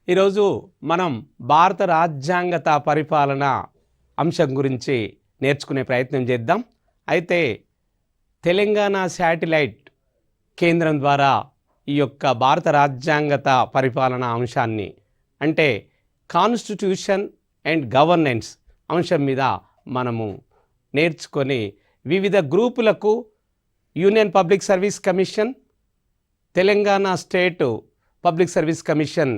ఈరోజు మనం భారత రాజ్యాంగత పరిపాలన అంశం గురించి నేర్చుకునే ప్రయత్నం చేద్దాం. అయితే తెలంగాణ శాటిలైట్ కేంద్రం ద్వారా ఈ యొక్క భారత రాజ్యాంగత పరిపాలన అంశాన్ని అంటే కాన్స్టిట్యూషన్ అండ్ గవర్నెన్స్ అంశం మీద మనము నేర్చుకొని వివిధ గ్రూపులకు union public service commission, Telangana state public service commission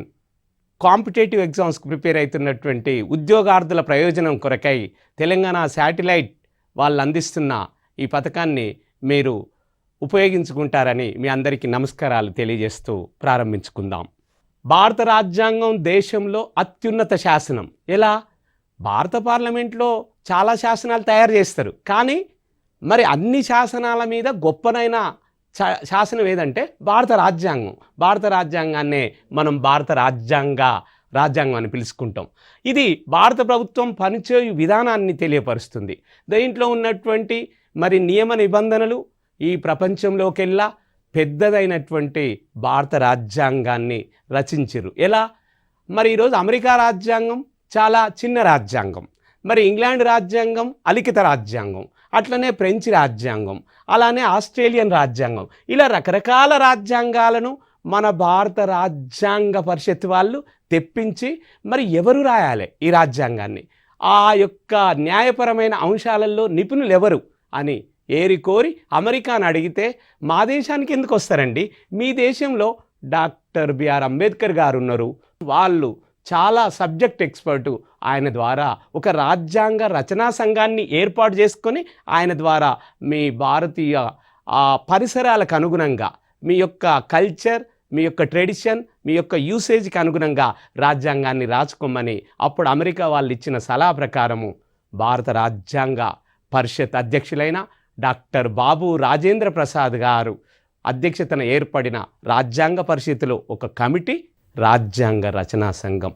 competitive ఎగ్జామ్స్కి ప్రిపేర్ అవుతున్నటువంటి ఉద్యోగార్థుల ప్రయోజనం కొరకై తెలంగాణ శాటిలైట్ వాళ్ళు అందిస్తున్న ఈ పథకాన్ని మీరు ఉపయోగించుకుంటారని మీ అందరికీ నమస్కారాలు తెలియజేస్తూ ప్రారంభించుకుందాం. భారత రాజ్యాంగం దేశంలో అత్యున్నత శాసనం. ఎలా? భారత పార్లమెంట్లో చాలా శాసనాలు తయారు చేస్తారు, కానీ మరి అన్ని శాసనాల మీద గొప్పనైన శాసనం ఏదంటే భారత రాజ్యాంగం. భారత రాజ్యాంగాన్నే మనం భారత రాజ్యాంగం అని పిలుచుకుంటాం. ఇది భారత ప్రభుత్వం పనిచేయు విధానాన్ని తెలియపరుస్తుంది. దీంట్లో ఉన్నటువంటి మరి నియమ నిబంధనలు ఈ ప్రపంచంలోకెల్లా పెద్దదైనటువంటి భారత రాజ్యాంగాన్ని రచించారు. ఎలా? మరి ఈరోజు అమెరికా రాజ్యాంగం చాలా చిన్న రాజ్యాంగం, మరి ఇంగ్లాండ్ రాజ్యాంగం అలిఖిత రాజ్యాంగం, అట్లనే ఫ్రెంచ్ రాజ్యాంగం, అలానే ఆస్ట్రేలియన్ రాజ్యాంగం, ఇలా రకరకాల రాజ్యాంగాలను మన భారత రాజ్యాంగ పరిషత్ వాళ్ళు తెప్పించి మరి ఎవరు రాయాలి ఈ రాజ్యాంగాన్ని, ఆ యొక్క న్యాయపరమైన అంశాలలో నిపుణులు ఎవరు అని ఏరికోరి అమెరికాను అడిగితే మా దేశానికి ఎందుకు వస్తారండి, మీ దేశంలో డాక్టర్ బిఆర్ అంబేద్కర్ గారు ఉన్నారు, వాళ్ళు చాలా సబ్జెక్ట్ ఎక్స్పర్టు, ఆయన ద్వారా ఒక రాజ్యాంగ రచనా సంఘాన్ని ఏర్పాటు చేసుకొని ఆయన ద్వారా మీ భారతీయ పరిసరాలకు అనుగుణంగా మీ యొక్క కల్చర్, మీ యొక్క ట్రెడిషన్, మీ యొక్క యూసేజ్కి అనుగుణంగా రాజ్యాంగాన్ని రాసుకోమని అప్పుడు అమెరికా వాళ్ళు ఇచ్చిన సలహా ప్రకారము భారత రాజ్యాంగ పరిషత్ అధ్యక్షులైన డాక్టర్ బాబు రాజేంద్ర ప్రసాద్ గారు అధ్యక్షతన ఏర్పడిన రాజ్యాంగ పరిషత్తులో ఒక కమిటీ రాజ్యాంగ రచనా సంఘం,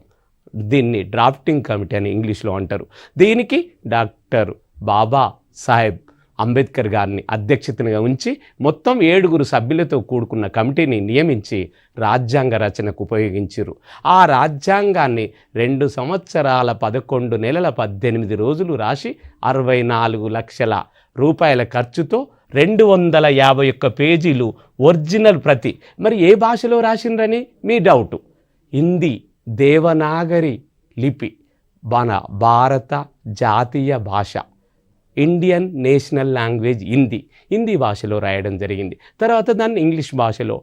దీన్ని డ్రాఫ్టింగ్ కమిటీ అని ఇంగ్లీష్లో అంటారు. దీనికి డాక్టర్ బాబా సాహెబ్ అంబేద్కర్ గారిని అధ్యక్షతగా ఉంచి మొత్తం 7 సభ్యులతో కూడుకున్న కమిటీని నియమించి రాజ్యాంగ రచనకు ఉపయోగించారు. ఆ రాజ్యాంగాన్ని 2 సంవత్సరాల 11 నెలల 18 రోజులు రాసి 64 లక్షల రూపాయల ఖర్చుతో 251 పేజీలు ఒరిజినల్ ప్రతి. మరి ఏ భాషలో రాసిండ్రని మీ డౌటు. హిందీ దేవనాగరి లిపి, మన భారత జాతీయ భాష, ఇండియన్ నేషనల్ లాంగ్వేజ్ హిందీ భాషలో రాయడం జరిగింది. తర్వాత దాన్ని ఇంగ్లీష్ భాషలో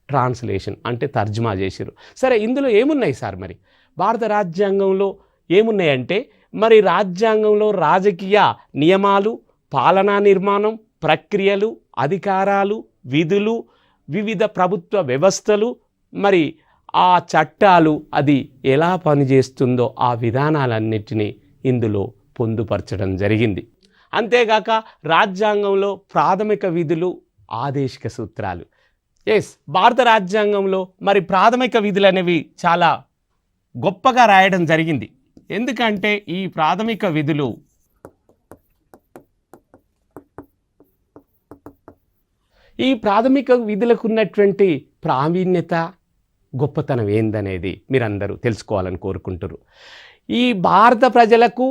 ట్రాన్స్లేషన్ అంటే తర్జుమా చేశారు. సరే, ఇందులో ఏమున్నాయి సార్? మరి భారత రాజ్యాంగంలో ఏమున్నాయంటే మరి రాజ్యాంగంలో రాజకీయ నియమాలు, పాలనా నిర్మాణం, ప్రక్రియలు, అధికారాలు, విధులు, వివిధ ప్రభుత్వ వ్యవస్థలు, మరి ఆ చట్టాలు అది ఎలా పనిచేస్తుందో ఆ విధానాలన్నిటినీ ఇందులో పొందుపరచడం జరిగింది. అంతేగాక రాజ్యాంగంలో ప్రాథమిక విధులు, ఆదేశిక సూత్రాలు. భారత రాజ్యాంగంలో మరి ప్రాథమిక విధులు అనేవి చాలా గొప్పగా రాయడం జరిగింది. ఎందుకంటే ఈ ప్రాథమిక విధులు ఈ ప్రాథమిక విధులకు ఉన్నటువంటి ప్రావీణ్యత, గొప్పతనం ఏందనేది మీరందరూ తెలుసుకోవాలని కోరుకుంటారు. ఈ భారత ప్రజలకు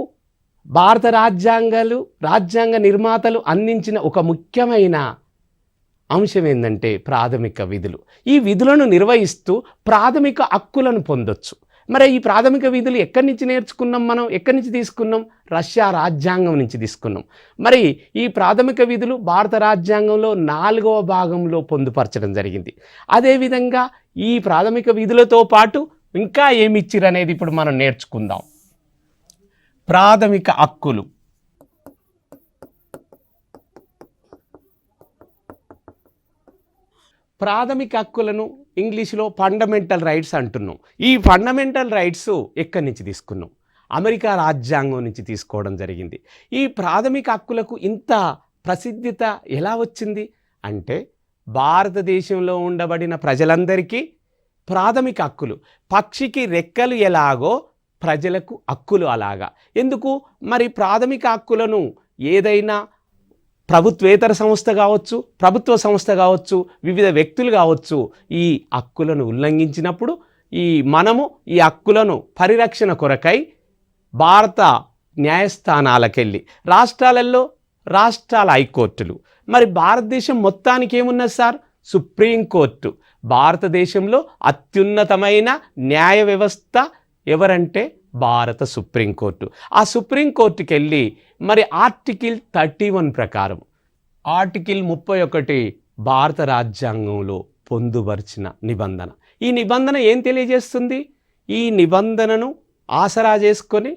భారత రాజ్యాంగ నిర్మాతలు అందించిన ఒక ముఖ్యమైన అంశం ఏంటంటే ప్రాథమిక విధులు. ఈ విధులను నిర్వహిస్తూ ప్రాథమిక హక్కులను పొందొచ్చు. మరి ఈ ప్రాథమిక విధులు ఎక్కడి నుంచి నేర్చుకున్నాం మనం? ఎక్కడి నుంచి తీసుకున్నాం? రష్యా రాజ్యాంగం నుంచి తీసుకున్నాం. మరి ఈ ప్రాథమిక విధులు భారత రాజ్యాంగంలో 4వ భాగంలో పొందుపరచడం జరిగింది. అదేవిధంగా ఈ ప్రాథమిక విధులతో పాటు ఇంకా ఏమి ఇచ్చిర్రు అనేది ఇప్పుడు మనం నేర్చుకుందాం. ప్రాథమిక హక్కులు. ప్రాథమిక హక్కులను ఇంగ్లీష్లో ఫండమెంటల్ రైట్స్ అంటున్నాం. ఈ ఫండమెంటల్ రైట్స్ ఎక్కడి నుంచి తీసుకున్నాం? అమెరికా రాజ్యాంగం నుంచి తీసుకోవడం జరిగింది. ఈ ప్రాథమిక హక్కులకు ఇంత ప్రసిద్ధత ఎలా వచ్చింది అంటే భారతదేశంలో ఉండబడిన ప్రజలందరికీ ప్రాథమిక హక్కులు. పక్షికి రెక్కలు ఎలాగో ప్రజలకు హక్కులు అలాగా. ఎందుకు? మరి ప్రాథమిక హక్కులను ఏదైనా ప్రభుత్వేతర సంస్థ కావచ్చు, ప్రభుత్వ సంస్థ కావచ్చు, వివిధ వ్యక్తులు కావచ్చు, ఈ హక్కులను ఉల్లంఘించినప్పుడు మనము ఈ హక్కులను పరిరక్షణ కొరకై భారత న్యాయస్థానాలకెళ్ళి రాష్ట్రాలలో రాష్ట్రాల హైకోర్టులు, మరి భారతదేశం మొత్తానికి ఏమున్నది సార్? సుప్రీంకోర్టు. భారతదేశంలో అత్యున్నతమైన న్యాయ వ్యవస్థ ఎవరంటే భారత సుప్రీంకోర్టు. ఆ సుప్రీంకోర్టుకి వెళ్ళి మరి ఆర్టికల్ 31 ప్రకారం, ఆర్టికల్ 31 భారత రాజ్యాంగంలో పొందుపరిచిన నిబంధన. ఈ నిబంధన ఏం తెలియజేస్తుంది? ఈ నిబంధనను ఆసరా చేసుకొని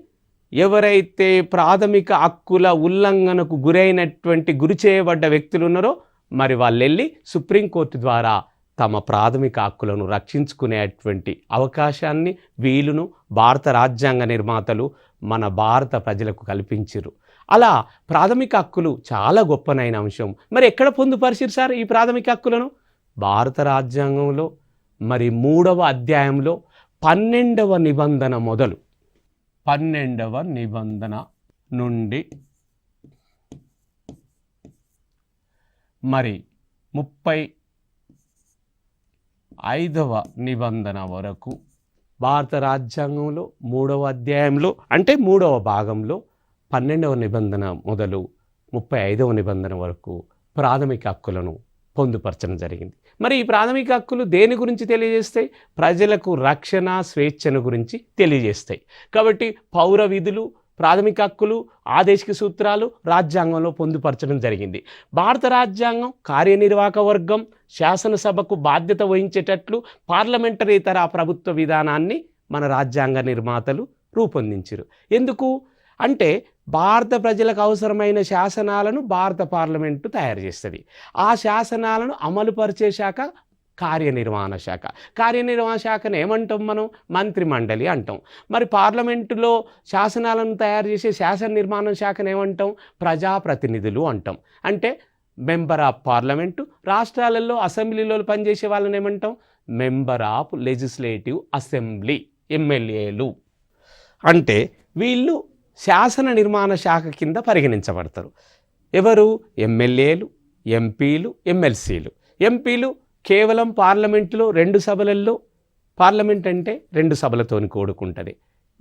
ఎవరైతే ప్రాథమిక హక్కుల ఉల్లంఘనకు గురి చేయబడ్డ వ్యక్తులు ఉన్నారో మరి వాళ్ళు వెళ్ళి సుప్రీంకోర్టు ద్వారా తమ ప్రాథమిక హక్కులను రక్షించుకునేటువంటి అవకాశాన్ని, వీలును భారత రాజ్యాంగ నిర్మాతలు మన భారత ప్రజలకు కల్పించారు. అలా ప్రాథమిక హక్కులు చాలా గొప్పనైన అంశం. మరి ఎక్కడ పొందుపరిచారు సార్ ఈ ప్రాథమిక హక్కులను? భారత రాజ్యాంగంలో మరి 3వ అధ్యాయంలో 12వ నిబంధన మొదలు 12వ నిబంధన నుండి మరి 35వ నిబంధన వరకు భారత రాజ్యాంగంలో 3వ అధ్యాయంలో అంటే 3వ భాగంలో 12వ నిబంధన మొదలు 35వ నిబంధన వరకు ప్రాథమిక హక్కులను పొందుపరచడం జరిగింది. మరి ఈ ప్రాథమిక హక్కులు దేని గురించి తెలియజేస్తాయి? ప్రజలకు రక్షణ, స్వేచ్ఛను గురించి తెలియజేస్తాయి. కాబట్టి పౌర విధులు, ప్రాథమిక హక్కులు, ఆదేశిక సూత్రాలు రాజ్యాంగంలో పొందుపరచడం జరిగింది. భారత రాజ్యాంగం కార్యనిర్వాహక వర్గం శాసనసభకు బాధ్యత వహించేటట్లు పార్లమెంటరీతర ప్రభుత్వ విధానాన్ని మన రాజ్యాంగ నిర్మాతలు రూపొందించారు. ఎందుకు అంటే భారత ప్రజలకు అవసరమైన శాసనాలను భారత పార్లమెంటు తయారు చేస్తుంది. ఆ శాసనాలను అమలుపరిచే శాఖ కార్యనిర్వహణ శాఖ. కార్యనిర్వహణ శాఖను ఏమంటాం మనం? మంత్రి మండలి అంటాం. మరి పార్లమెంటులో శాసనాలను తయారు చేసే శాసన నిర్మాణ శాఖను ఏమంటాం? ప్రజాప్రతినిధులు అంటాం. అంటే మెంబర్ ఆఫ్ పార్లమెంటు. రాష్ట్రాలలో అసెంబ్లీలో పనిచేసే వాళ్ళని ఏమంటాం? మెంబర్ ఆఫ్ లెజిస్లేటివ్ అసెంబ్లీ, ఎమ్మెల్యేలు. అంటే వీళ్ళు శాసన నిర్మాణ శాఖ కింద పరిగణించబడతారు. ఎవరు? ఎమ్మెల్యేలు, ఎంపీలు, ఎమ్మెల్సీలు. ఎంపీలు కేవలం పార్లమెంటులో 2 సభలలో, పార్లమెంట్ అంటే 2 సభలతోని కూడుకుంటుంది.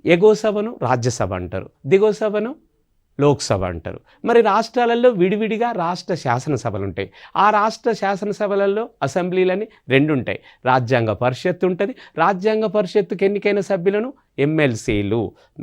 ఎగో సభను రాజ్యసభ అంటారు, దిగో సభను లోక్సభ అంటారు. మరి రాష్ట్రాలలో విడివిడిగా రాష్ట్ర శాసనసభలు ఉంటాయి. ఆ రాష్ట్ర శాసనసభలలో అసెంబ్లీలని 2 ఉంటాయి. రాజ్యాంగ పరిషత్తు ఉంటుంది. రాజ్యాంగ పరిషత్తుకి ఎన్నికైన సభ్యులను ఎమ్మెల్సీలు,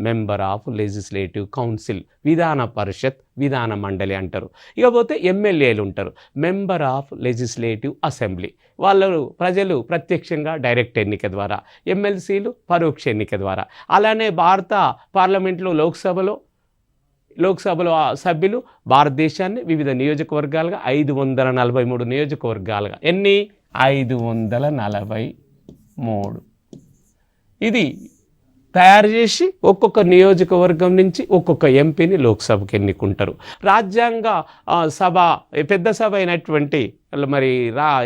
మెంబర్ ఆఫ్ లెజిస్లేటివ్ కౌన్సిల్, విధాన పరిషత్, విధాన మండలి అంటారు. ఇకపోతే ఎమ్మెల్యేలు ఉంటారు, మెంబర్ ఆఫ్ లెజిస్లేటివ్ అసెంబ్లీ. వాళ్ళు ప్రజలు ప్రత్యక్షంగా డైరెక్ట్ ఎన్నిక ద్వారా, ఎమ్మెల్సీలు పరోక్ష ఎన్నిక ద్వారా. అలానే భారత పార్లమెంట్లో లోక్సభలో సభ్యులు భారతదేశాన్ని వివిధ నియోజకవర్గాలుగా 543 నియోజకవర్గాలుగా, ఎన్ని? 543 ఇది తయారు చేసి ఒక్కొక్క నియోజకవర్గం నుంచి ఒక్కొక్క ఎంపీని లోక్సభకి ఎన్నుకుంటారు. రాజ్యాంగ సభ, పెద్ద సభ అయినటువంటి మరి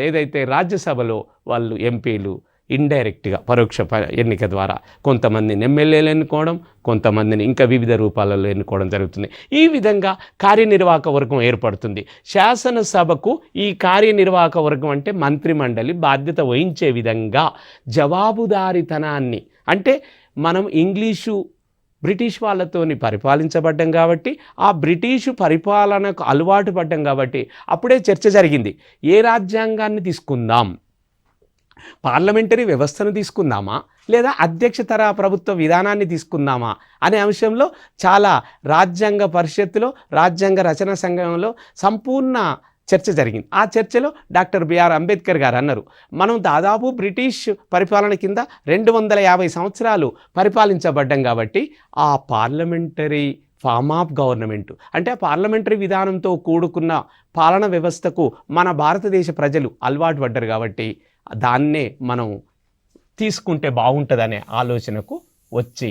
ఏదైతే రాజ్యసభలో వాళ్ళు ఎంపీలు ఇండైరెక్ట్గా పరోక్ష ఎన్నిక ద్వారా కొంతమందిని ఎమ్మెల్యేలు ఎన్నుకోవడం, కొంతమందిని ఇంకా వివిధ రూపాలలో ఎన్నుకోవడం జరుగుతుంది. ఈ విధంగా కార్యనిర్వాహక వర్గం ఏర్పడుతుంది. శాసనసభకు ఈ కార్యనిర్వాహక వర్గం అంటే మంత్రిమండలి బాధ్యత వహించే విధంగా జవాబుదారీతనాన్ని, అంటే మనం బ్రిటిష్ వాళ్ళతోని పరిపాలించబడ్డం కాబట్టి ఆ బ్రిటిషు పరిపాలనకు అలవాటు పడ్డం కాబట్టి అప్పుడే చర్చ జరిగింది. ఏ రాజ్యాంగాన్ని తీసుకుందాం? పార్లమెంటరీ వ్యవస్థను తీసుకుందామా లేదా అధ్యక్షతర ప్రభుత్వ విధానాన్ని తీసుకుందామా అనే అంశంలో చాలా రాజ్యాంగ పరిషత్తులో, రాజ్యాంగ రచన సంఘంలో సంపూర్ణ చర్చ జరిగింది. ఆ చర్చలో డాక్టర్ బిఆర్ అంబేద్కర్ గారు అన్నారు, మనం దాదాపు బ్రిటిష్ పరిపాలన కింద 250 సంవత్సరాలు పరిపాలించబడ్డం కాబట్టి ఆ పార్లమెంటరీ ఫార్మ్ ఆఫ్ గవర్నమెంట్ అంటే పార్లమెంటరీ విధానంతో కూడుకున్న పాలన వ్యవస్థకు మన భారతదేశ ప్రజలు అలవాటు పడ్డారు కాబట్టి దాన్నే మనం తీసుకుంటే బాగుంటుందనే ఆలోచనకు వచ్చి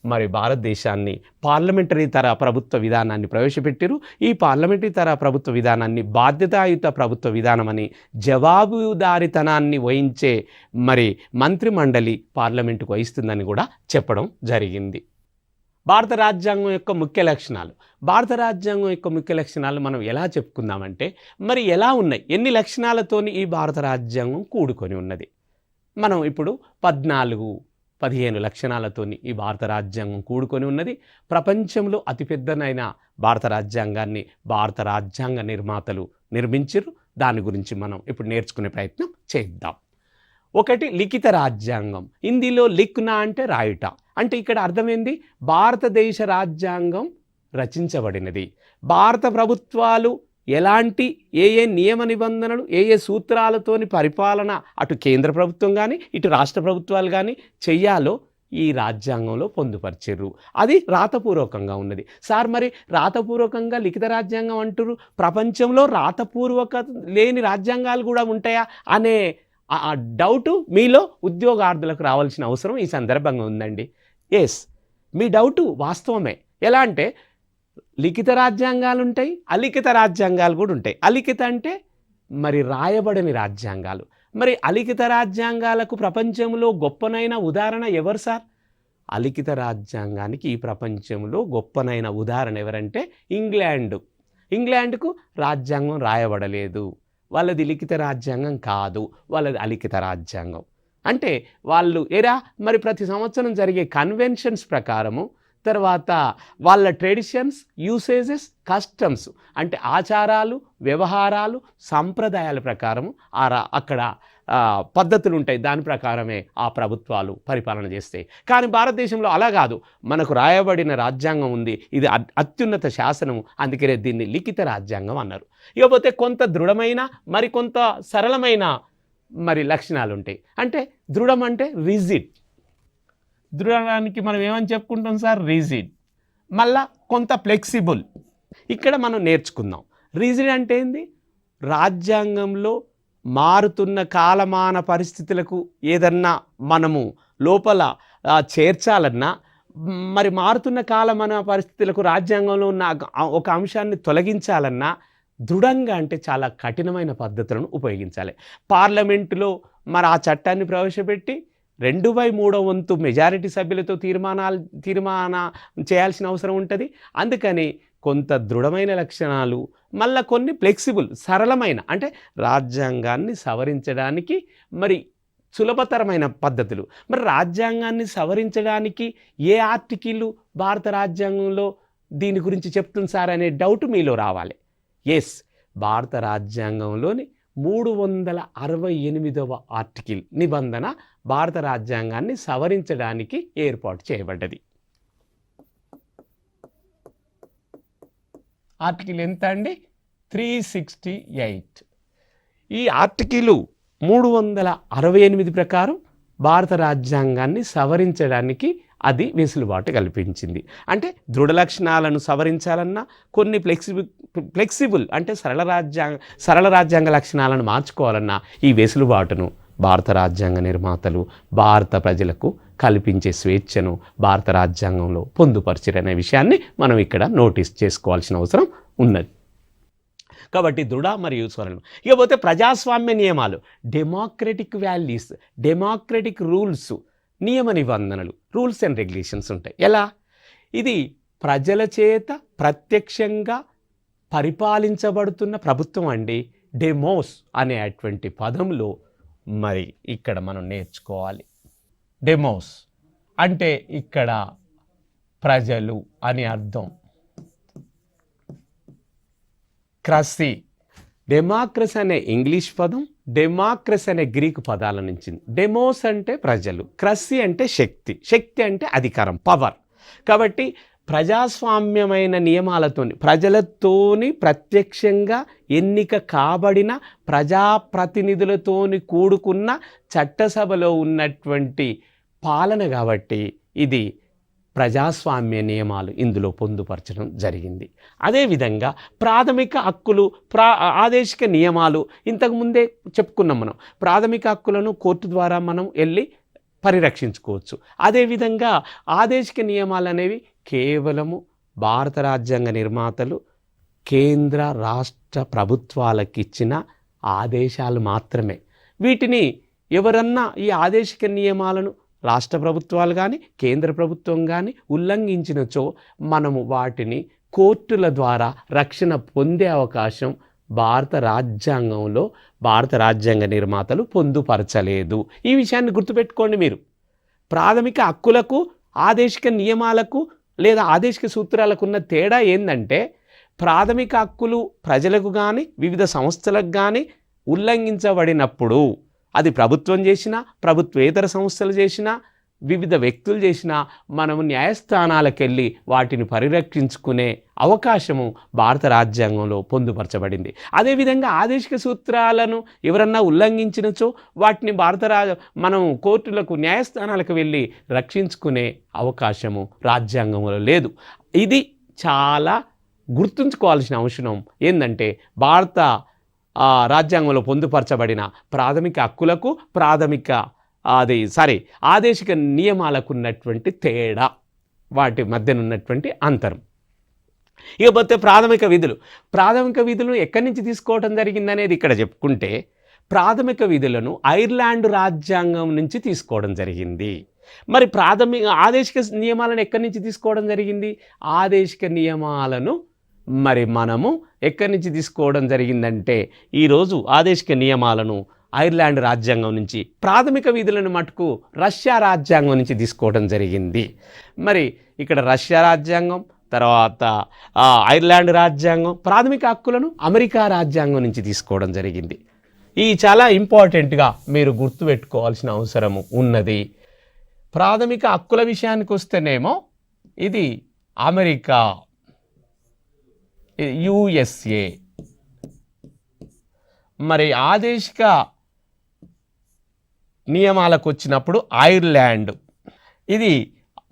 మరి భారతదేశాన్ని పార్లమెంటరీ తర ప్రభుత్వ విధానాన్ని ప్రవేశపెట్టారు. ఈ పార్లమెంటరీ తర ప్రభుత్వ విధానాన్ని బాధ్యతాయుత ప్రభుత్వ విధానమని, జవాబుదారీతనాన్ని వహించే మరి మంత్రిమండలి పార్లమెంటుకు వహిస్తుందని కూడా చెప్పడం జరిగింది. భారత రాజ్యాంగం యొక్క ముఖ్య లక్షణాలు. భారత రాజ్యాంగం యొక్క ముఖ్య లక్షణాలు మనం ఎలా చెప్పుకుందామంటే, మరి ఎలా ఉన్నాయి, ఎన్ని లక్షణాలతోని ఈ భారత రాజ్యాంగం కూడుకొని ఉన్నది మనం ఇప్పుడు 14-15 లక్షణాలతోని ఈ భారత రాజ్యాంగం కూడుకొని ఉన్నది. ప్రపంచంలో అతిపెద్దనైన భారత రాజ్యాంగాన్ని భారత రాజ్యాంగ నిర్మాతలు నిర్మించారు. దాని గురించి మనం ఇప్పుడు నేర్చుకునే ప్రయత్నం చేద్దాం. ఒకటి లిఖిత రాజ్యాంగం. హిందీలో లిఖ్నా అంటే రాయుట. అంటే ఇక్కడ అర్థమైంది భారతదేశ రాజ్యాంగం రచించబడినది. భారత ప్రభుత్వాలు ఎలాంటి ఏ నియమ నిబంధనలు ఏ సూత్రాలతోని పరిపాలన అటు కేంద్ర ప్రభుత్వం కానీ ఇటు రాష్ట్ర ప్రభుత్వాలు కానీ చెయ్యాలో ఈ రాజ్యాంగంలో పొందుపరిచారు. అది రాతపూర్వకంగా ఉన్నది. సార్ మరి రాతపూర్వకంగా లిఖిత రాజ్యాంగం అంటారు, ప్రపంచంలో రాతపూర్వక లేని రాజ్యాంగాలు కూడా ఉంటాయా అనే ఆ డౌటు మీలో ఉద్యోగార్థులకు రావాల్సిన అవసరం ఈ సందర్భంగా ఉందండి. ఎస్, మీ డౌటు వాస్తవమే. ఎలా అంటే లిఖిత రాజ్యాంగాలు ఉంటాయి, అలిఖిత రాజ్యాంగాలు కూడా ఉంటాయి. అలిఖిత అంటే మరి రాయబడని రాజ్యాంగాలు. మరి అలిఖిత రాజ్యాంగాలకు ప్రపంచంలో గొప్పనైన ఉదాహరణ ఎవరు సార్? అలిఖిత రాజ్యాంగానికి ఈ ప్రపంచంలో గొప్పనైన ఉదాహరణ ఎవరంటే ఇంగ్లాండ్కు రాజ్యాంగం రాయబడలేదు. వాళ్ళది లిఖిత రాజ్యాంగం కాదు, వాళ్ళది అలిఖిత రాజ్యాంగం. అంటే వాళ్ళు మరి ప్రతి సంవత్సరం జరిగే కన్వెన్షన్స్ ప్రకారము, తర్వాత వాళ్ళ ట్రెడిషన్స్, యూసేజెస్, కస్టమ్స్ అంటే ఆచారాలు, వ్యవహారాలు, సంప్రదాయాల ప్రకారము అక్కడ పద్ధతులు ఉంటాయి. దాని ప్రకారమే ఆ ప్రభుత్వాలు పరిపాలన చేస్తాయి. కానీ భారతదేశంలో అలా కాదు. మనకు రాయబడిన రాజ్యాంగం ఉంది, ఇది అత్యున్నత శాసనము, అందుకనే దీన్ని లిఖిత రాజ్యాంగం అన్నారు. ఇకపోతే కొంత దృఢమైన మరి కొంత సరళమైన మరి లక్షణాలు ఉంటాయి. అంటే దృఢం అంటే రిజిడ్. దృఢానికి మనం ఏమని చెప్పుకుంటాం సార్? రిజిడ్. మళ్ళా కొంత ఫ్లెక్సిబుల్. ఇక్కడ మనం నేర్చుకుందాం. రిజిడ్ అంటే ఏంది? రాజ్యాంగంలో మారుతున్న కాలమాన పరిస్థితులకు ఏదన్నా మనము లోపల చేర్చాలన్నా, మరి మారుతున్న కాలమాన పరిస్థితులకు రాజ్యాంగంలో ఉన్న ఒక అంశాన్ని తొలగించాలన్నా దృఢంగా అంటే చాలా కఠినమైన పద్ధతులను ఉపయోగించాలి. పార్లమెంటులో మరి ఆ చట్టాన్ని ప్రవేశపెట్టి 2/3 మెజారిటీ సభ్యులతో తీర్మాన చేయాల్సిన అవసరం ఉంటుంది. అందుకని కొంత దృఢమైన లక్షణాలు, మళ్ళీ కొన్ని ఫ్లెక్సిబుల్ సరళమైన అంటే రాజ్యాంగాన్ని సవరించడానికి మరి సులభతరమైన పద్ధతులు. మరి రాజ్యాంగాన్ని సవరించడానికి ఏ ఆర్టికల్ భారత రాజ్యాంగంలో దీని గురించి చెప్తుంది సార్ అనే డౌట్ మీలో రావాలి. ఎస్, భారత రాజ్యాంగంలోని 368వ ఆర్టికల్ నిబంధన భారత రాజ్యాంగాన్ని సవరించడానికి ఏర్పాటు చేయబడ్డది. ఆర్టికల్ ఎంత అండి? 368. ఈ ఆర్టికల్ 368 ప్రకారం భారత రాజ్యాంగాన్ని సవరించడానికి అది వెసులుబాటు కల్పించింది. అంటే దృఢ లక్షణాలను సవరించాలన్నా, కొన్ని ఫ్లెక్సిబుల్ అంటే సరళ రాజ్యాంగ లక్షణాలను మార్చుకోవాలన్నా ఈ వెసులుబాటును భారత రాజ్యాంగ నిర్మాతలు భారత ప్రజలకు కల్పించే స్వేచ్ఛను భారత రాజ్యాంగంలో పొందుపరిచారనే విషయాన్ని మనం ఇక్కడ నోటీస్ చేసుకోవాల్సిన అవసరం ఉన్నది. కాబట్టి దృఢ మరియు సరళం. ఇకపోతే ప్రజాస్వామ్య నియమాలు, డెమోక్రటిక్ వాల్యూస్, డెమోక్రటిక్ రూల్స్, నియమ నిబంధనలు, రూల్స్ అండ్ రెగ్యులేషన్స్ ఉంటాయి. ఎలా? ఇది ప్రజల చేత ప్రత్యక్షంగా పరిపాలించబడుతున్న ప్రభుత్వం అండి. డెమోస్ అనేటువంటి పదంలో మరి ఇక్కడ మనం నేర్చుకోవాలి. డెమోస్ అంటే ఇక్కడ ప్రజలు అని అర్థం. క్రసీ, డెమోక్రసీ అనే ఇంగ్లీష్ పదం, డెమోక్రసీ అనే గ్రీకు పదాల నుంచి. డెమోస్ అంటే ప్రజలు, క్రసీ అంటే శక్తి, శక్తి అంటే అధికారం, పవర్. కాబట్టి ప్రజాస్వామ్యమైన నియమాలతోని, ప్రజలతోని ప్రత్యక్షంగా ఎన్నిక కాబడిన ప్రజాప్రతినిధులతోని కూడుకున్న చట్టసభలో ఉన్నటువంటి పాలన. కాబట్టి ఇది ప్రజాస్వామ్య నియమాలు ఇందులో పొందుపరచడం జరిగింది. అదేవిధంగా ప్రాథమిక హక్కులు, ఆదేశిక నియమాలు ఇంతకుముందే చెప్పుకున్నాం. మనం ప్రాథమిక హక్కులను కోర్టు ద్వారా మనం వెళ్ళి పరిరక్షించుకోవచ్చు. అదేవిధంగా ఆదేశిక నియమాలు అనేవి కేవలము భారత రాజ్యాంగ నిర్మాతలు కేంద్ర రాష్ట్ర ప్రభుత్వాలకు ఇచ్చిన ఆదేశాలు మాత్రమే. వీటిని ఎవరన్నా ఈ ఆదేశిక నియమాలను రాష్ట్ర ప్రభుత్వాలు కానీ కేంద్ర ప్రభుత్వం కానీ ఉల్లంఘించినచో మనము వాటిని కోర్టుల ద్వారా రక్షణ పొందే అవకాశం భారత రాజ్యాంగంలో భారత రాజ్యాంగ నిర్మాతలు పొందుపరచలేదు. ఈ విషయాన్ని గుర్తుపెట్టుకోండి మీరు. ప్రాథమిక హక్కులకు ఆదేశిక నియమాలకు లేదా ఆదేశిక సూత్రాలకు ఉన్న తేడా ఏంటంటే, ప్రాథమిక హక్కులు ప్రజలకు కానీ వివిధ సంస్థలకు కానీ ఉల్లంఘించబడినప్పుడు అది ప్రభుత్వం చేసినా ప్రభుత్వేతర సంస్థలు చేసినా వివిధ వ్యక్తులు చేసినా మనము న్యాయస్థానాలకు వెళ్ళి వాటిని పరిరక్షించుకునే అవకాశము భారత రాజ్యాంగంలో పొందుపరచబడింది. అదేవిధంగా ఆదేశిక సూత్రాలను ఎవరన్నా ఉల్లంఘించినచో వాటిని మనం కోర్టులకు న్యాయస్థానాలకు వెళ్ళి రక్షించుకునే అవకాశము రాజ్యాంగంలో లేదు. ఇది చాలా గుర్తుంచుకోవాల్సిన అవసరం ఏంటంటే, భారత రాజ్యాంగంలో పొందుపరచబడిన ప్రాథమిక హక్కులకు ఆదేశిక నియమాలకు ఉన్నటువంటి తేడా, వాటి మధ్యన ఉన్నటువంటి అంతరం. ఇకపోతే ప్రాథమిక విధులు ఎక్కడి నుంచి తీసుకోవడం జరిగిందనేది ఇక్కడ చెప్పుకుంటే, ప్రాథమిక విధులను ఐర్లాండ్ రాజ్యాంగం నుంచి తీసుకోవడం జరిగింది. మరి ఆదేశిక నియమాలను ఎక్కడి నుంచి తీసుకోవడం జరిగింది? ఆదేశిక నియమాలను మరి మనము ఎక్కడి నుంచి తీసుకోవడం జరిగిందంటే, ఈరోజు ఆదేశిక నియమాలను ఐర్లాండ్ రాజ్యాంగం నుంచి, ప్రాథమిక విధులను మటుకు రష్యా రాజ్యాంగం నుంచి తీసుకోవడం జరిగింది. మరి ఇక్కడ రష్యా రాజ్యాంగం, తర్వాత ఐర్లాండ్ రాజ్యాంగం, ప్రాథమిక హక్కులను అమెరికా రాజ్యాంగం నుంచి తీసుకోవడం జరిగింది. ఈ చాలా ఇంపార్టెంట్గా మీరు గుర్తుపెట్టుకోవాల్సిన అవసరము ఉన్నది. ప్రాథమిక హక్కుల విషయానికి వస్తేనేమో ఇది అమెరికా, యుఎస్ఏ. మరి ఆదేశిక నియమాలకు వచ్చినప్పుడు ఐర్లాండ్. ఇది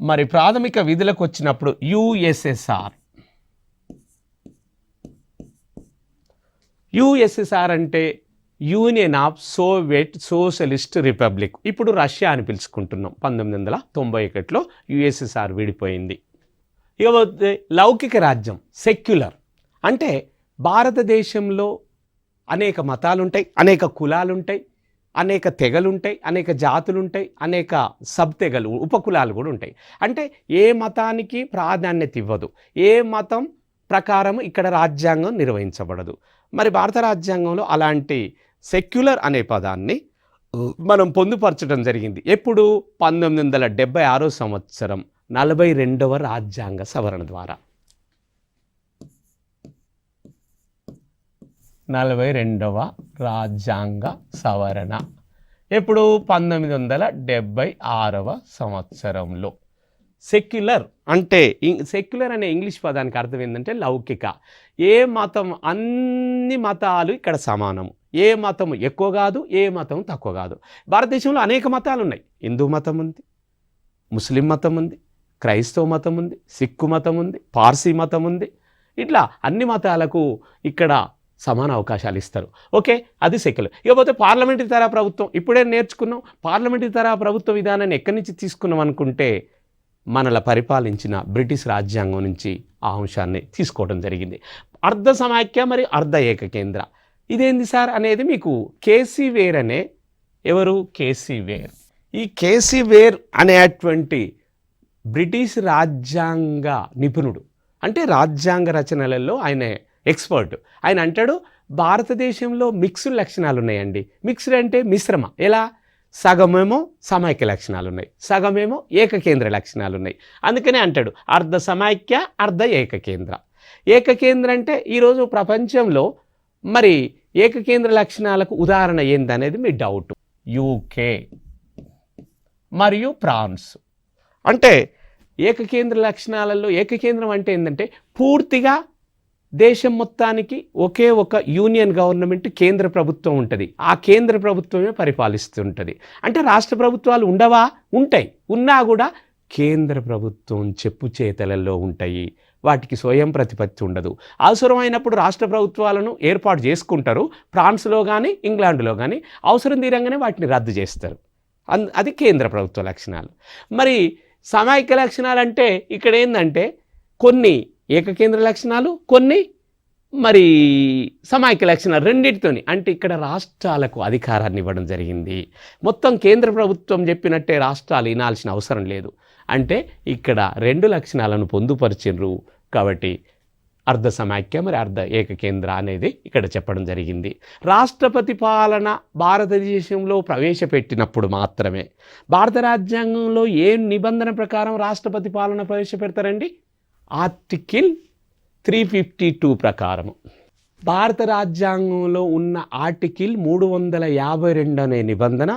మరి ప్రాథమిక విధులకు వచ్చినప్పుడు యుఎస్ఎస్ఆర్. యుఎస్ఎస్ఆర్ అంటే union of Soviet socialist republic. ఇప్పుడు రష్యా అని పిలుచుకుంటున్నాం. 1991లో యుఎస్ఎస్ఆర్ విడిపోయింది. ఇకపోతే లౌకిక రాజ్యం, సెక్యులర్ అంటే భారతదేశంలో అనేక మతాలుంటాయి, అనేక కులాలుంటాయి, అనేక తెగలుంటాయి, అనేక జాతులుంటాయి, అనేక సబ్ తెగలు, ఉపకులాలు కూడా ఉంటాయి. అంటే ఏ మతానికి ప్రాధాన్యత ఇవ్వదు, ఏ మతం ప్రకారం ఇక్కడ రాజ్యాంగం నిర్వహించబడదు. మరి భారత రాజ్యాంగంలో అలాంటి సెక్యులర్ అనే పదాన్ని మనం పొందుపరచడం జరిగింది. ఎప్పుడు? 1976 సంవత్సరం 42వ రాజ్యాంగ సవరణ ద్వారా. 42వ రాజ్యాంగ సవరణ ఎప్పుడు? 1976వ సంవత్సరంలో. సెక్యులర్ అంటే, సెక్యులర్ అనే ఇంగ్లీష్ పదానికి అర్థం ఏంటంటే లౌకిక. ఏ మతం, అన్ని మతాలు ఇక్కడ సమానము. ఏ మతం ఎక్కువ కాదు, ఏ మతం తక్కువ కాదు. భారతదేశంలో అనేక మతాలు ఉన్నాయి. హిందూ మతం ఉంది, ముస్లిం మతం ఉంది, క్రైస్తవ మతం ఉంది, సిక్కు మతం ఉంది, పార్సీ మతం ఉంది. ఇట్లా అన్ని మతాలకు ఇక్కడ సమాన అవకాశాలు ఇస్తారు. ఓకే, అది సెక్యులర్. ఇకపోతే పార్లమెంటరీ తరహా ప్రభుత్వం. ఇప్పుడే నేర్చుకున్నాం. పార్లమెంటరీ తరహా ప్రభుత్వ విధానాన్ని ఎక్కడి నుంచి తీసుకున్నాం అనుకుంటే, మనల పరిపాలించిన బ్రిటిష్ రాజ్యాంగం నుంచి ఆ అంశాన్ని తీసుకోవడం జరిగింది. అర్ధ సమాఖ్య మరి అర్ధ ఏకకేంద్ర. ఇదేంది సార్ అనేది మీకు కేసీ వేర్ అనే, ఎవరు? K C Wheare. ఈ కేసీ వేర్ అనేటువంటి బ్రిటిష్ రాజ్యాంగ నిపుణుడు, అంటే రాజ్యాంగ రచనలలో ఆయన ఎక్స్పర్ట్. ఆయన అంటాడు, భారతదేశంలో మిక్స్డ్ లక్షణాలు ఉన్నాయండి. మిక్స్డ్ అంటే మిశ్రమ. ఎలా? సగమేమో సమైక్య లక్షణాలు ఉన్నాయి, సగమేమో ఏకకేంద్ర లక్షణాలు ఉన్నాయి. అందుకనే అంటాడు అర్ధ సమైక్య అర్ధ ఏకకేంద్ర. ఏకకేంద్ర అంటే ఈరోజు ప్రపంచంలో మరి ఏకకేంద్ర లక్షణాలకు ఉదాహరణ ఏందనేది మీ డౌట్. యూకే మరియు ఫ్రాన్స్. అంటే ఏకకేంద్ర లక్షణాలలో ఏకకేంద్రం అంటే ఏంటంటే పూర్తిగా దేశం మొత్తానికి ఒకే ఒక యూనియన్ గవర్నమెంట్, కేంద్ర ప్రభుత్వం ఉంటుంది. ఆ కేంద్ర ప్రభుత్వమే పరిపాలిస్తుంటుంది. అంటే రాష్ట్ర ప్రభుత్వాలు ఉండవా? ఉంటాయి. ఉన్నా కూడా కేంద్ర ప్రభుత్వం చెప్పు చేతలలో ఉంటాయి. వాటికి స్వయం ప్రతిపత్తి ఉండదు. అవసరమైనప్పుడు రాష్ట్ర ప్రభుత్వాలను ఏర్పాటు చేసుకుంటారు. ఫ్రాన్స్లో కానీ ఇంగ్లాండ్లో కానీ అవసరం తీరంగానే వాటిని రద్దు చేస్తారు. అది కేంద్ర ప్రభుత్వ లక్షణాలు. మరి సమైక్య లక్షణాలు అంటే ఇక్కడ ఏంటంటే కొన్ని ఏకకేంద్ర లక్షణాలు, కొన్ని మరి సమైక్య లక్షణాలు, రెండింటితోని. అంటే ఇక్కడ రాష్ట్రాలకు అధికారాన్ని ఇవ్వడం జరిగింది. మొత్తం కేంద్ర ప్రభుత్వం చెప్పినట్టే రాష్ట్రాలు వినాల్సిన అవసరం లేదు. అంటే ఇక్కడ రెండు లక్షణాలను పొందుపరిచిర్రు. కాబట్టి అర్ధ సమాఖ్య మరి అర్ధ ఏకకేంద్ర అనేది ఇక్కడ చెప్పడం జరిగింది. రాష్ట్రపతి పాలన భారతదేశంలో ప్రవేశపెట్టినప్పుడు మాత్రమే భారత రాజ్యాంగంలో ఏ నిబంధన ప్రకారం రాష్ట్రపతి పాలన ప్రవేశపెడతారండి? ఆర్టికల్ 352 ప్రకారము. భారత రాజ్యాంగంలో ఉన్న ఆర్టికల్ 352 అనే నిబంధన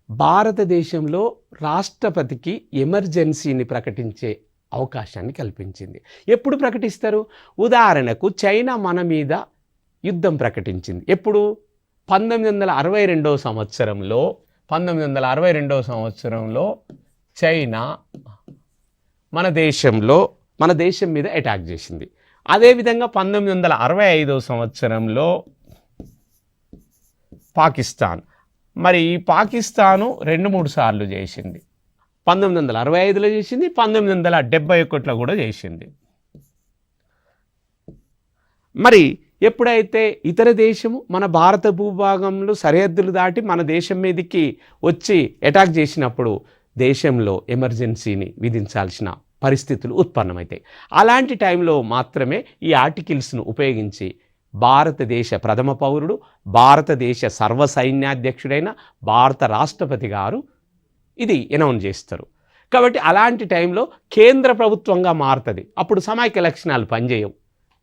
భారతదేశంలో రాష్ట్రపతికి ఎమర్జెన్సీని ప్రకటించే అవకాశాన్ని కల్పించింది. ఎప్పుడు ప్రకటిస్తారు? ఉదాహరణకు చైనా మన మీద యుద్ధం ప్రకటించింది. ఎప్పుడు? 1962 సంవత్సరంలో 1962 సంవత్సరంలో చైనా మన దేశం మీద అటాక్ చేసింది. అదేవిధంగా 1965 సంవత్సరంలో పాకిస్తాన్, మరి ఈ పాకిస్తాను 2-3 సార్లు చేసింది. 1965లో చేసింది, 1971లో కూడా చేసింది. మరి ఎప్పుడైతే ఇతర దేశము మన భారత భూభాగంలో సరిహద్దులు దాటి మన దేశం మీదకి వచ్చి అటాక్ చేసినప్పుడు దేశంలో ఎమర్జెన్సీని విధించాల్సిన పరిస్థితులు ఉత్పన్నమవుతాయి. అలాంటి టైంలో మాత్రమే ఈ ఆర్టికల్స్ను ఉపయోగించి భారతదేశ ప్రథమ పౌరుడు, భారతదేశ సర్వసైన్యాధ్యక్షుడైన భారత రాష్ట్రపతి గారు ఇది అనౌన్స్ చేస్తారు. కాబట్టి అలాంటి టైంలో కేంద్ర ప్రభుత్వంగా మారుతుంది. అప్పుడు సమైక్య లక్షణాలు పనిచేయవు.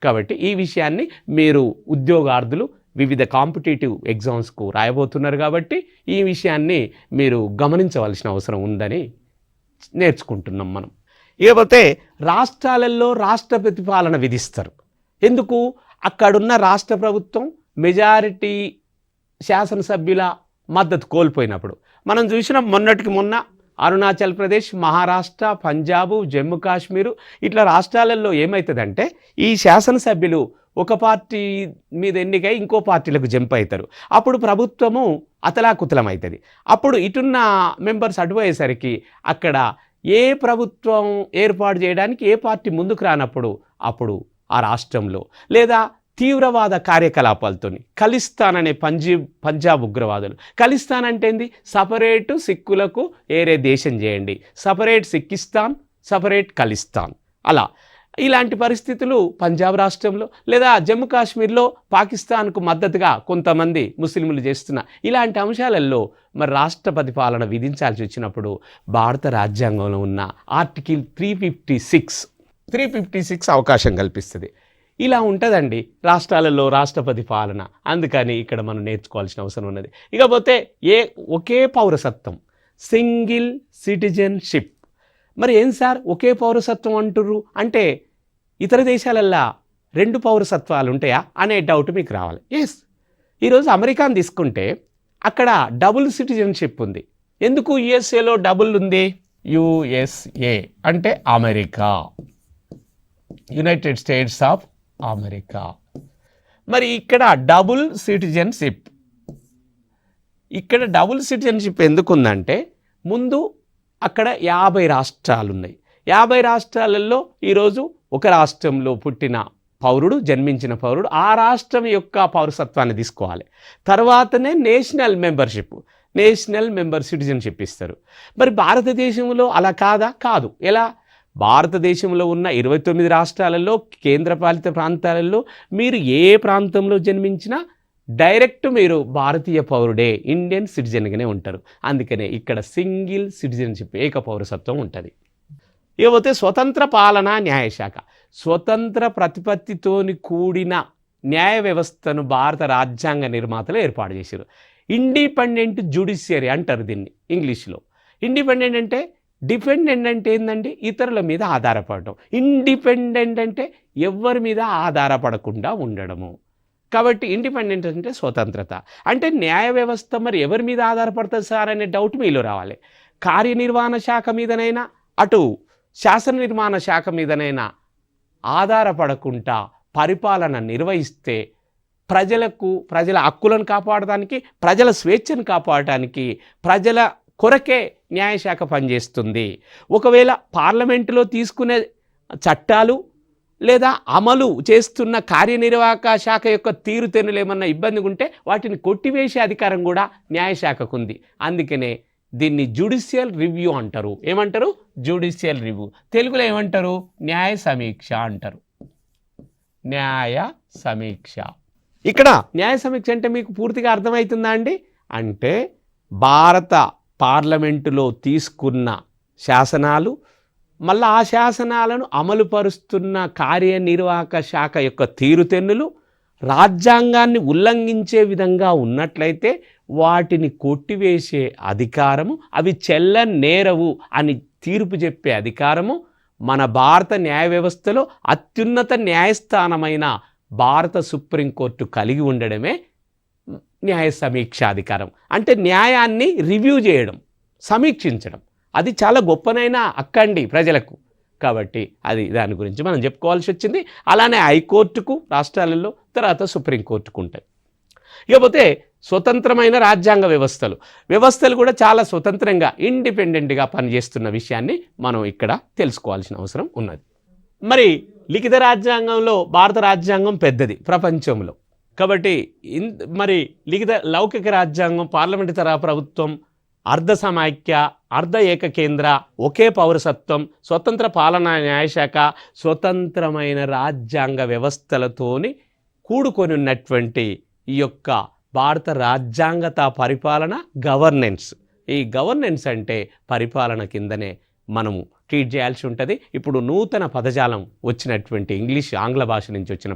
కాబట్టి ఈ విషయాన్ని మీరు ఉద్యోగార్థులు వివిధ కాంపిటేటివ్ ఎగ్జామ్స్కు రాయబోతున్నారు కాబట్టి ఈ విషయాన్ని మీరు గమనించవలసిన అవసరం ఉందని నేర్చుకుంటున్నాం మనం. ఇకపోతే రాష్ట్రాలలో రాష్ట్రపతి పాలన విధిస్తారు. ఎందుకు? అక్కడున్న రాష్ట్ర ప్రభుత్వం మెజారిటీ శాసనసభ్యుల మద్దతు కోల్పోయినప్పుడు. మనం చూసిన మొన్నటికి మొన్న అరుణాచల్ ప్రదేశ్, మహారాష్ట్ర, పంజాబ్, జమ్మూ కాశ్మీరు ఇట్లా రాష్ట్రాలలో ఏమవుతుందంటే ఈ శాసనసభ్యులు ఒక పార్టీ మీద ఎన్నికై ఇంకో పార్టీలకు జంప్ అవుతారు. అప్పుడు ప్రభుత్వము అతలాకుతలం అవుతుంది. అప్పుడు ఇటున్న మెంబర్స్ అటుపోయేసరికి అక్కడ ఏ ప్రభుత్వం ఏర్పాటు చేయడానికి ఏ పార్టీ ముందుకు రానప్పుడు అప్పుడు ఆ రాష్ట్రంలో లేదా తీవ్రవాద కార్యకలాపాలతో ఖలిస్తాన్ అనే పంజాబ్ ఉగ్రవాదులు, ఖలిస్తాన్ అంటే ఏంది? సపరేటు సిక్కులకు ఏరే దేశం చేయండి, సపరేట్ సిక్కిస్తాన్, సపరేట్ ఖలిస్తాన్, అలా ఇలాంటి పరిస్థితులు పంజాబ్ రాష్ట్రంలో లేదా జమ్మూ కాశ్మీర్లో పాకిస్తాన్కు మద్దతుగా కొంతమంది ముస్లింలు చేస్తున్న ఇలాంటి అంశాలలో మరి రాష్ట్రపతి పాలన విధించాల్సి వచ్చినప్పుడు భారత రాజ్యాంగంలో ఉన్న ఆర్టికల్ 356 అవకాశం కల్పిస్తుంది. ఇలా ఉంటుందండి రాష్ట్రాలలో రాష్ట్రపతి పాలన. అందుకని ఇక్కడ మనం నేర్చుకోవాల్సిన అవసరం ఉన్నది. ఇకపోతే ఒకే పౌరసత్వం, సింగిల్ సిటిజన్షిప్. మరి ఏం సార్ ఒకే పౌరసత్వం అంటుర్రు అంటే ఇతర దేశాలల్లో 2 పౌరసత్వాలు ఉంటాయా అనే డౌట్ మీకు రావాలి. ఎస్, ఈరోజు అమెరికాను తీసుకుంటే అక్కడ డబుల్ సిటిజన్షిప్ ఉంది. ఎందుకు యుఎస్ఏలో డబుల్ ఉంది? యుఎస్ఏ అంటే America, United states of America. మరి ఇక్కడ డబుల్ సిటిజన్షిప్ ఎందుకు ఉందంటే ముందు అక్కడ 50 రాష్ట్రాలు ఉన్నాయి. 50 రాష్ట్రాలలో ఈరోజు ఒక రాష్ట్రంలో పుట్టిన పౌరుడు, జన్మించిన పౌరుడు ఆ రాష్ట్రం యొక్క పౌరసత్వాన్ని తీసుకోవాలి. తర్వాతనే నేషనల్ మెంబర్ సిటిజన్షిప్ ఇస్తారు. మరి భారతదేశంలో అలా కాదు. ఎలా? భారతదేశంలో ఉన్న 29 రాష్ట్రాలలో, కేంద్రపాలిత ప్రాంతాలలో మీరు ఏ ప్రాంతంలో జన్మించినా డైరెక్ట్ మీరు భారతీయ పౌరుడే, ఇండియన్ సిటిజన్గానే ఉంటారు. అందుకనే ఇక్కడ సింగిల్ సిటిజన్షిప్, ఏక పౌరసత్వం ఉంటుంది. ఇకపోతే స్వతంత్ర పాలనా న్యాయశాఖ, స్వతంత్ర ప్రతిపత్తితోని కూడిన న్యాయ వ్యవస్థను భారత రాజ్యాంగ నిర్మాతలు ఏర్పాటు చేశారు. ఇండిపెండెంట్ జ్యుడిషియరీ అంటారు దీన్ని ఇంగ్లీష్లో. ఇండిపెండెంట్ అంటే, డిపెండెంట్ అంటే ఏంటండి? ఇతరుల మీద ఆధారపడటం. ఇండిపెండెంట్ అంటే ఎవరి మీద ఆధారపడకుండా ఉండడము. కాబట్టి ఇండిపెండెంట్ అంటే స్వతంత్రత. అంటే న్యాయ వ్యవస్థ మరి ఎవరి మీద ఆధారపడుతుంది సార్ అనే డౌట్ మీలో రావాలి. కార్యనిర్వహణ శాఖ మీదనైనా అటు శాసన నిర్మాణ శాఖ మీదనైనా ఆధారపడకుండా పరిపాలన నిర్వహిస్తే ప్రజల హక్కులను కాపాడడానికి, ప్రజల స్వేచ్ఛను కాపాడటానికి, ప్రజల కొరకే న్యాయశాఖ పనిచేస్తుంది. ఒకవేళ పార్లమెంటులో తీసుకునే చట్టాలు లేదా అమలు చేస్తున్న కార్యనిర్వాహక శాఖ యొక్క తీరుతెన్నులు ఏమన్నా ఇబ్బంది ఉంటే వాటిని కొట్టివేసే అధికారం కూడా న్యాయశాఖకు ఉంది. అందుకనే దీన్ని జ్యుడిషియల్ రివ్యూ అంటారు. ఏమంటారు? Judicial review. తెలుగులో ఏమంటారు? న్యాయ సమీక్ష అంటారు. న్యాయ సమీక్ష. ఇక్కడ న్యాయ సమీక్ష అంటే మీకు పూర్తిగా అర్థమవుతుందా అండి? అంటే భారత పార్లమెంటులో తీసుకున్న శాసనాలు, మళ్ళీ ఆ శాసనాలను అమలుపరుస్తున్న కార్యనిర్వాహక శాఖ యొక్క తీరుతెన్నులు రాజ్యాంగాన్ని ఉల్లంఘించే విధంగా ఉన్నట్లయితే వాటిని కొట్టివేసే అధికారము, అవి చెల్లనేరవు అని తీర్పు చెప్పే అధికారము మన భారత న్యాయ వ్యవస్థలో అత్యున్నత న్యాయస్థానమైన భారత సుప్రీంకోర్టు కలిగి ఉండడమే న్యాయ సమీక్షాధికారం. అంటే న్యాయాన్ని రివ్యూ చేయడం, సమీక్షించడం, అది చాలా గొప్పనైనా అక్కండి ప్రజలకు. కాబట్టి అది దాని గురించి మనం చెప్పుకోవాల్సి వచ్చింది. అలానే హైకోర్టుకు రాష్ట్రాలలో, తర్వాత సుప్రీంకోర్టుకు ఉంటాయి. ఇకపోతే స్వతంత్రమైన రాజ్యాంగ వ్యవస్థలు కూడా చాలా స్వతంత్రంగా ఇండిపెండెంట్గా పనిచేస్తున్న విషయాన్ని మనం ఇక్కడ తెలుసుకోవాల్సిన అవసరం ఉన్నది. మరి లిఖిత రాజ్యాంగంలో భారత రాజ్యాంగం పెద్దది ప్రపంచంలో. కాబట్టి మరి లౌకిక రాజ్యాంగం, పార్లమెంటరీ ప్రభుత్వం, అర్ధ సమాఖ్య, అర్ధ ఏకకేంద్ర, ఒకే పౌరసత్వం, స్వతంత్ర పాలనా న్యాయశాఖ, స్వతంత్రమైన రాజ్యాంగ వ్యవస్థలతోని కూడుకొని ఉన్నటువంటి ఈ యొక్క భారత రాజ్యాంగత పరిపాలన గవర్నెన్స్. ఈ గవర్నెన్స్ అంటే పరిపాలన కిందనే మనము ట్రీట్ చేయాల్సి ఉంటుంది. ఇప్పుడు నూతన పదజాలం వచ్చినటువంటి ఆంగ్ల భాష నుంచి వచ్చిన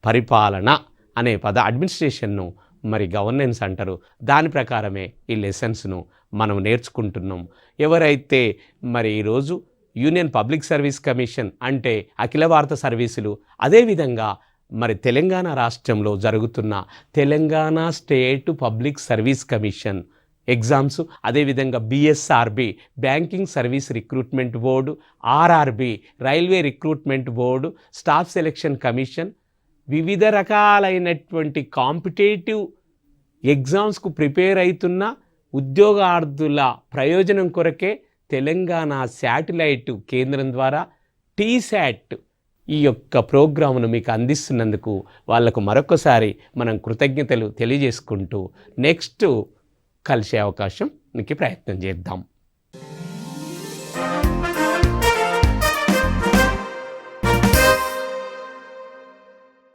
పరిపాలన అనే అడ్మినిస్ట్రేషన్ను మరి గవర్నెన్స్ అంటారు. దాని ప్రకారమే ఈ లెసన్స్ను మనం నేర్చుకుంటున్నాం. ఎవరైతే మరి ఈరోజు యూనియన్ పబ్లిక్ సర్వీస్ కమిషన్ అంటే అఖిల భారత సర్వీసులు, అదేవిధంగా మరి తెలంగాణ రాష్ట్రంలో జరుగుతున్న Telangana state public service commission exams, అదేవిధంగా BSRB banking service recruitment board, RRB railway recruitment board, staff selection commission, వివిధ రకాలైనటువంటి కాంపిటేటివ్ ఎగ్జామ్స్కు ప్రిపేర్ అవుతున్న ఉద్యోగార్థుల ప్రయోజనం కొరకే తెలంగాణ శాటిలైట్ కేంద్రం ద్వారా టీశాట్ ఈ యొక్క ప్రోగ్రామును మీకు అందిస్తున్నందుకు వాళ్లకు మరొకసారి మనం కృతజ్ఞతలు తెలియజేసుకుంటూ నెక్స్ట్ కలిసే అవకాశం ప్రయత్నం చేద్దాం.